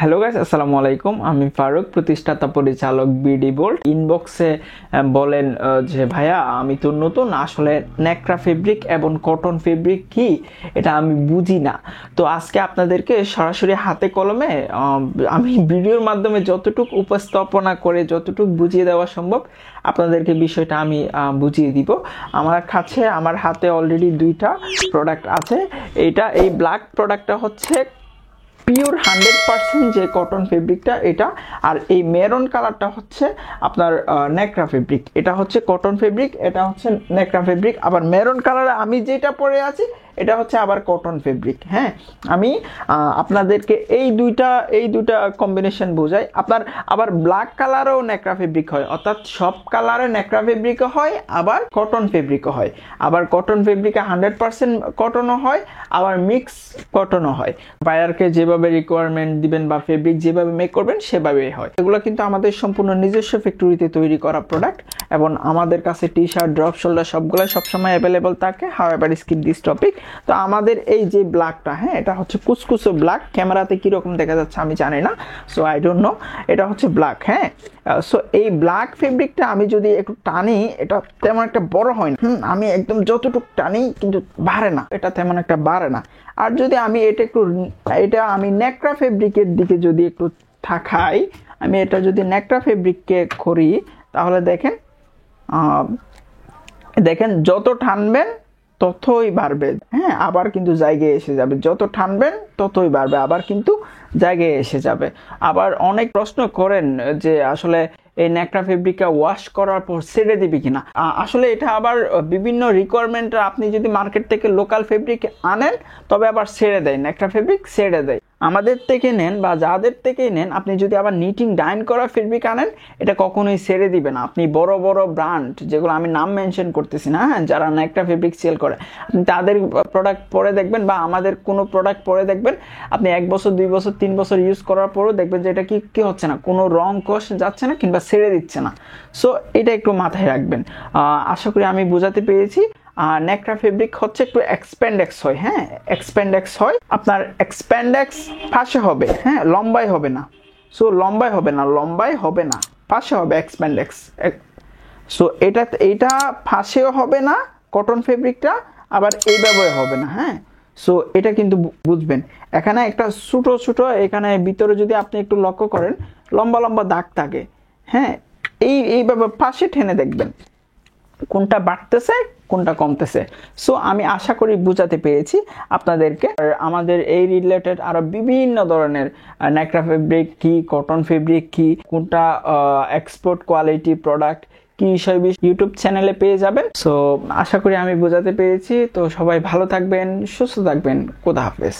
Hello guys, আসসালামু আলাইকুম। আমি ফারুক, প্রতিষ্ঠাতা পরিচালক বিডি বোল্ট। ইনবক্সে বলেন যে ভাইয়া আমি তো নতুন, আসলে ন্যাকড়া ফেব্রিক এবং কটন ফেব্রিক কি এটা আমি বুঝি না। তো আজকে আপনাদেরকে সরাসরি হাতে কলমে আমি ভিডিওর মাধ্যমে যতটুকু উপস্থাপনা করে যতটুকু বুঝিয়ে দেওয়া সম্ভব আপনাদেরকে বিষয়টা আমি বুঝিয়ে দিব। আমার হাতে অলরেডি দুইটা প্রোডাক্ট আছে। এই ব্ল্যাক প্রোডাক্টটা হচ্ছে পিওর 100% যে কটন ফেব্রিকটা এটা, আর এই মেরুন কালারটা হচ্ছে আপনার ন্যাকড়া ফেব্রিক। এটা হচ্ছে কটন ফেব্রিক, এটা হচ্ছে ন্যাকড়া ফেব্রিক। আবার মেরুন কালারে আমি যেটা পরে আছি এটা হচ্ছে আবার কটন ফেব্রিক। হ্যাঁ, আমি আপনাদেরকে এই দুইটা কম্বিনেশন বোঝাই। আবার ব্ল্যাক কালারও ন্যাকড়া ফেব্রিক হয়, অর্থাৎ সব কালারে ন্যাকড়া ফেব্রিকও হয়, আবার কটন ফেব্রিকও হয়। আবার কটন ফেব্রিকে 100% কটনও হয়, আবার মিক্স কটনও হয়। বায়ারকে যেভাবে রিকোয়ারমেন্ট দিবেন বা ফেব্রিক যেভাবে মেক করবেন সেভাবেই হয়। এগুলো কিন্তু আমাদের সম্পূর্ণ নিজস্ব ফ্যাক্টরিতে তৈরি করা প্রোডাক্ট, এবং আমাদের কাছে টি শার্ট, ড্রপ শোল্ডার সবগুলো সবসময় অ্যাভেলেবল থাকে। However skip this topic. তো আমাদের এই যে ব্ল্যাকটা, হ্যাঁ, এটা হচ্ছে কুচকুচো ব্ল্যাক। ক্যামেরাতে কিরকম দেখা যাচ্ছে আমি জানি না, সো আই ডোন্ট নো। এটা হচ্ছে ব্ল্যাক। হ্যাঁ, সো এই ব্ল্যাক ফেব্রিকটা আমি যদি একটু টানি, এটা তেমন একটা বড় হয় না। আমি একদম যতটুকু টানি কিন্তু বাড়ে না, এটা তেমন একটা বাড়ে না। আর যদি আমি এটা আমি ন্যাকড়া ফেব্রিকের দিকে যদি একটু থাকাই, আমি এটা যদি ন্যাকড়া ফেব্রিককে করি, তাহলে দেখেন যত টানবেন ততই বাড়বে। হ্যাঁ, আবার কিন্তু জায়গায় এসে যাবে। যত টানবেন ততই বাড়বে, আবার কিন্তু জায়গায় এসে যাবে। আবার অনেক প্রশ্ন করেন যে আসলে এই ন্যাকড়া ফেব্রিকটা ওয়াশ করার পর ছেড়ে দিবে কিনা। আসলে এটা আবার বিভিন্ন রিকোয়ারমেন্ট, আপনি যদি মার্কেট থেকে লোকাল ফেব্রিক আনেন তবে আবার ছেড়ে দেয়, ন্যাকড়া ফেব্রিক ছেড়ে দেয়। আমাদের থেকে নেন বা যাদের থেকেই নেন, আপনি যদি আবার নিটিং ডাইন করা ফেব্রিক আনেন, এটা কখনোই ছেড়ে দিবে না। আপনি বড় বড় ব্র্যান্ড, যেগুলো আমি নাম মেনশন করতেছি না, হ্যাঁ, যারা ন্যাকড়া ফেব্রিক সেল করে, আপনি তাদের প্রোডাক্ট পরে দেখবেন বা আমাদের কোনো প্রোডাক্ট পরে দেখবেন, আপনি 1 বছর 2 বছর 3 বছর ইউজ করার পরও দেখবেন যে এটা কি হচ্ছে না, কোনো রং কোষ যাচ্ছে না কিংবা ছেড়ে দিচ্ছে না। সো এটা একটু মাথায় রাখবেন। আশা করি আমি বোঝাতে পেরেছি। ন্যাকড়া ফেব্রিক হচ্ছে একটু এক্সপ্যান্ডেক্স হয়। হ্যাঁ, এক্সপ্যান্ডেক্স হয়, আপনার এক্সপ্যান্ডেক্স পাশে হবে, হ্যাঁ, লম্বাই হবে না। সো লম্বাই হবে না, পাশে হবে এক্সপ্যান্ডেক্স। সো এটা পাশেও হবে না কটন ফেব্রিকটা, আবার এইভাবে হবে না। হ্যাঁ, সো এটা কিন্তু বুঝবেন। এখানে একটা ছোট এখানে ভিতরে যদি আপনি একটু লক্ষ্য করেন, লম্বা লম্বা দাগ থাকে। হ্যাঁ, এইভাবে পাশে টেনে দেখবেন কোনটা বাড়তেছে কোনটা কমতেছে। সো আমি আশা করি বুঝাতে পেরেছি আপনাদেরকে। আর আমাদের এই রিলেটেড আরো বিভিন্ন ধরনের ন্যাকড়া ফেব্রিক কি, কটন ফেব্রিক কি, কোনটা এক্সপোর্ট কোয়ালিটি প্রোডাক্ট কি, বিষয় ইউটিউব চ্যানেলে পেয়ে যাবেন। সো আশা করি আমি বোঝাতে পেরেছি। তো সবাই ভালো থাকবেন, সুস্থ থাকবেন। খোদা হাফেজ।